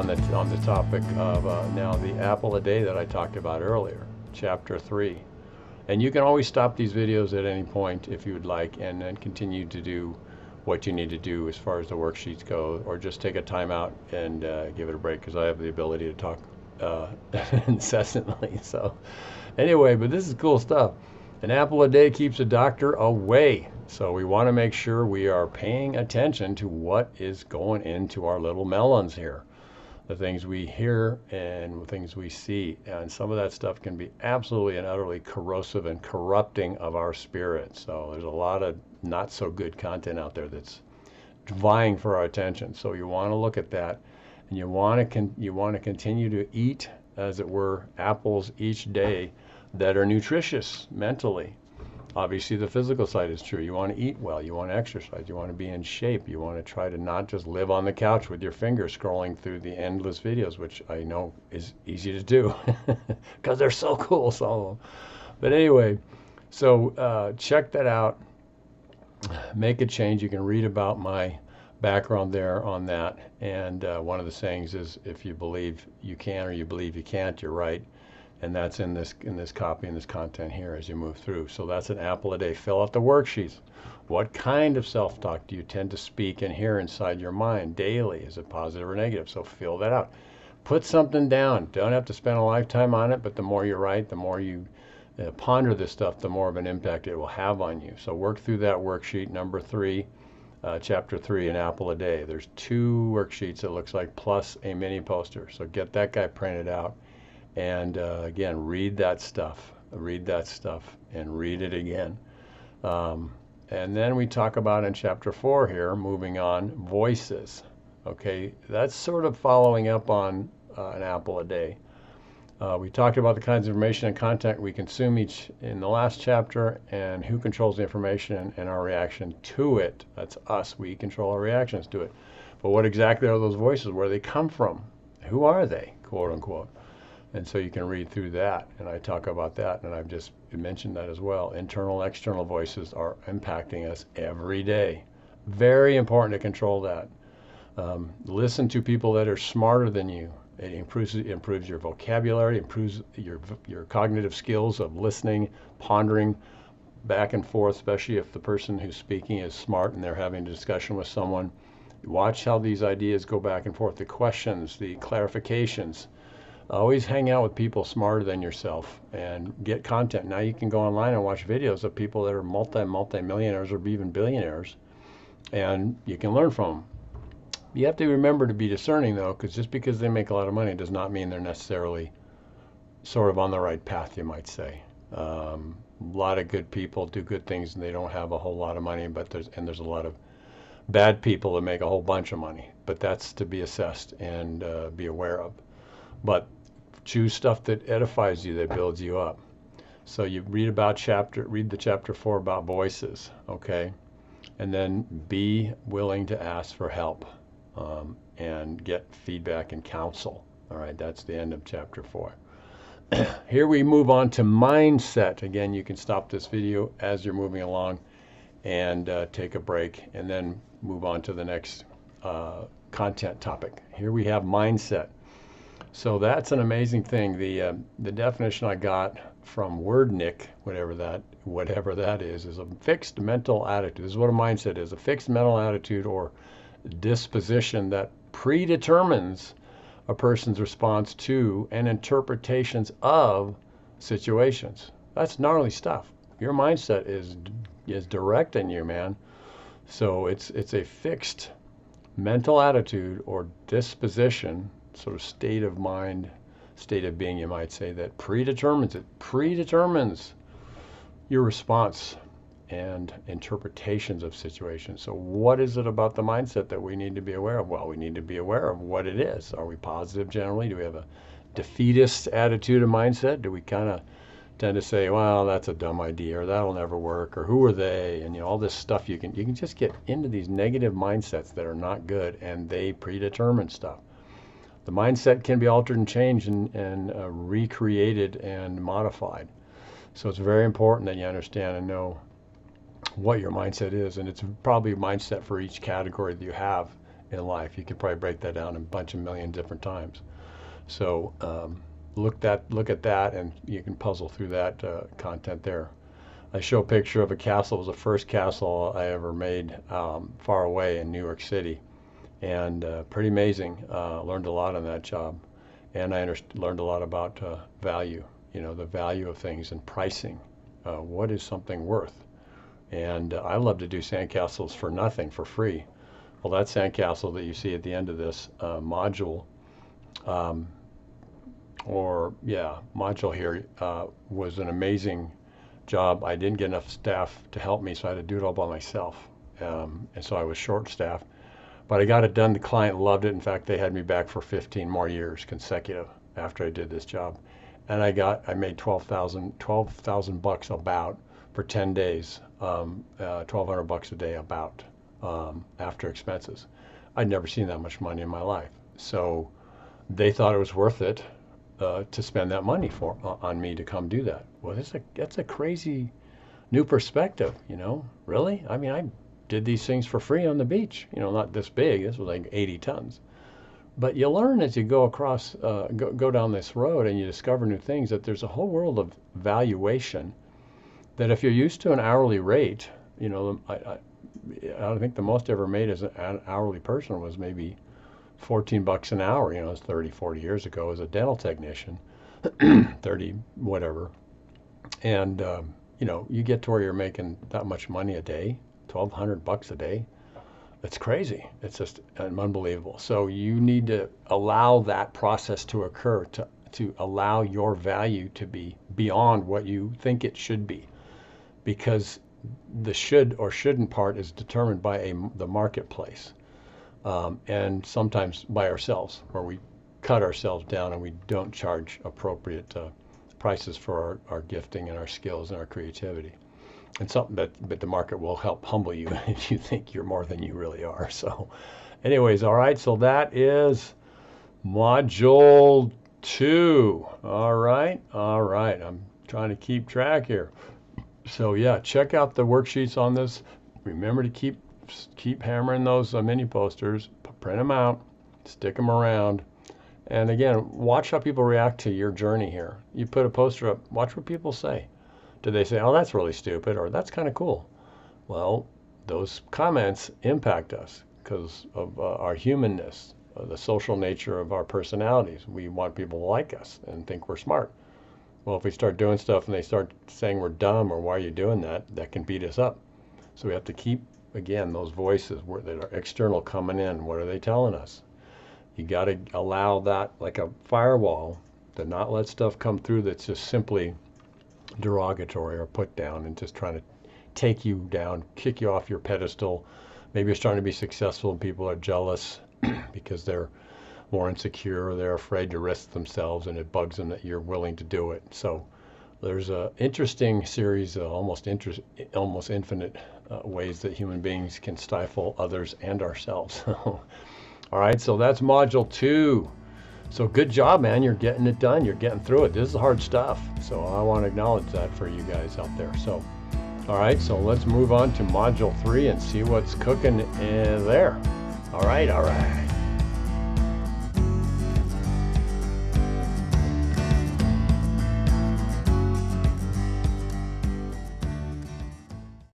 on the topic of now the apple a day that I talked about earlier, chapter 3. And you can always stop these videos at any point if you would like, and then continue to do what you need to do as far as the worksheets go, or just take a time out and give it a break, because I have the ability to talk incessantly. So anyway, but this is cool stuff. An apple a day keeps a doctor away. So we want to make sure we are paying attention to what is going into our little melons here. The things we hear and the things we see. And some of that stuff can be absolutely and utterly corrosive and corrupting of our spirit. So there's a lot of not so good content out there that's vying for our attention. So you want to look at that, and you want to continue to eat, as it were, apples each day that are nutritious mentally. Obviously, the physical side is true. You want to eat well. You want to exercise. You want to be in shape. You want to try to not just live on the couch with your fingers scrolling through the endless videos, which I know is easy to do because they're so cool, some of them. But anyway, so check that out. Make a change. You can read about my background there on that. And one of the sayings is, if you believe you can or you believe you can't, you're right. And that's in this copy, in this content here as you move through. So that's an apple a day. Fill out the worksheets. What kind of self-talk do you tend to speak and hear inside your mind daily? Is it positive or negative? So fill that out. Put something down. Don't have to spend a lifetime on it, but the more you write, the more you ponder this stuff, the more of an impact it will have on you. So work through that worksheet number 3, chapter 3, an apple a day. There's 2 worksheets, it looks like, plus a mini poster. So get that guy printed out. And again, read that stuff, and read it again. And then we talk about in chapter 4 here, moving on, voices. Okay, that's sort of following up on an apple a day. We talked about the kinds of information and content we consume each in the last chapter, and who controls the information and our reaction to it. That's us. We control our reactions to it. But what exactly are those voices? Where do they come from? Who are they, quote unquote? And so you can read through that, and I talk about that, and I've just mentioned that as well. Internal, external voices are impacting us every day. Very important to control that. Listen to people that are smarter than you. It improves your vocabulary, improves your cognitive skills of listening, pondering back and forth, especially if the person who's speaking is smart and they're having a discussion with someone. Watch how these ideas go back and forth, the questions, the clarifications. Always hang out with people smarter than yourself and get content. Now you can go online and watch videos of people that are multi-millionaires or even billionaires, and you can learn from them. You have to remember to be discerning, though, because just because they make a lot of money does not mean they're necessarily sort of on the right path, you might say. A lot of good people do good things and they don't have a whole lot of money, but there's a lot of bad people that make a whole bunch of money. But that's to be assessed and be aware of. But choose stuff that edifies you, that builds you up. So you read the chapter 4 about voices, okay? And then be willing to ask for help and get feedback and counsel. All right, that's the end of chapter 4. Here we move on to mindset. Again, you can stop this video as you're moving along and take a break, and then move on to the next content topic. Here we have mindset. So that's an amazing thing. The definition I got from WordNick, whatever that is a fixed mental attitude. This is what a mindset is: a fixed mental attitude or disposition that predetermines a person's response to and interpretations of situations. That's gnarly stuff. Your mindset is directing you, man. So it's a fixed mental attitude or disposition, sort of state of mind, state of being, you might say, that predetermines your response and interpretations of situations. So what is it about the mindset that we need to be aware of? Well, we need to be aware of what it is. Are we positive generally? Do we have a defeatist attitude of mindset? Do we kind of tend to say, well, that's a dumb idea, or that'll never work, or who are they, and all this stuff? You can just get into these negative mindsets that are not good, and they predetermine stuff. The mindset can be altered and changed and recreated and modified. So it's very important that you understand and know what your mindset is, and it's probably a mindset for each category that you have in life. You could probably break that down in a bunch of million different times. So look at that, and you can puzzle through that content there. I show a picture of a castle. It was the first castle I ever made far away in New York City, and pretty amazing. Learned a lot on that job, and I learned a lot about value. The value of things and pricing. What is something worth? And I love to do sandcastles for nothing, for free. Well, that sandcastle that you see at the end of this module, module here, was an amazing job. I didn't get enough staff to help me, so I had to do it all by myself. And so I was short-staffed. But I got it done. The client loved it. In fact, they had me back for 15 more years consecutive after I did this job. And I made $12,000 about for 10 days, $1,200 a day about after expenses. I'd never seen that much money in my life. So they thought it was worth it to spend that money on me to come do that. Well, that's a crazy new perspective, really? I mean, I did these things for free on the beach, not this big. This was like 80 tons. But you learn as you go across, go down this road, and you discover new things, that there's a whole world of valuation that if you're used to an hourly rate, I think the most I ever made as an hourly person was maybe $14 an hour. It was 30, 40 years ago as a dental technician, 30, whatever. And, you get to where you're making that much money a day, $1,200 a day. It's crazy. It's just unbelievable. So you need to allow that process to occur, to allow your value to be beyond what you think it should be, because the should or shouldn't part is determined by the marketplace, and sometimes by ourselves, where we cut ourselves down and we don't charge appropriate prices for our gifting and our skills and our creativity. And something but the market will help humble you if you think you're more than you really are. So anyways, all right, so that is module 2. All right, I'm trying to keep track here. So yeah, check out the worksheets on this. Remember to keep hammering those mini posters, print them out, stick them around. And again, watch how people react to your journey here. You put a poster up, watch what people say. Do they say, oh, that's really stupid, or that's kind of cool? Well, those comments impact us because of our humanness, the social nature of our personalities. We want people to like us and think we're smart. Well, if we start doing stuff and they start saying we're dumb or why are you doing that, that can beat us up. So we have to keep, again, those voices that are external coming in. What are they telling us? You got to allow that, like a firewall, to not let stuff come through that's just simply derogatory or put down and just trying to take you down, kick you off your pedestal. Maybe you're starting to be successful and people are jealous because they're more insecure or they're afraid to risk themselves, and it bugs them that you're willing to do it. So there's an interesting series of almost infinite ways that human beings can stifle others and ourselves. All right, so that's module 2. So good job, man. You're getting it done. You're getting through it. This is hard stuff. So I want to acknowledge that for you guys out there. So, all right, so let's move on to module 3 and see what's cooking there. All right.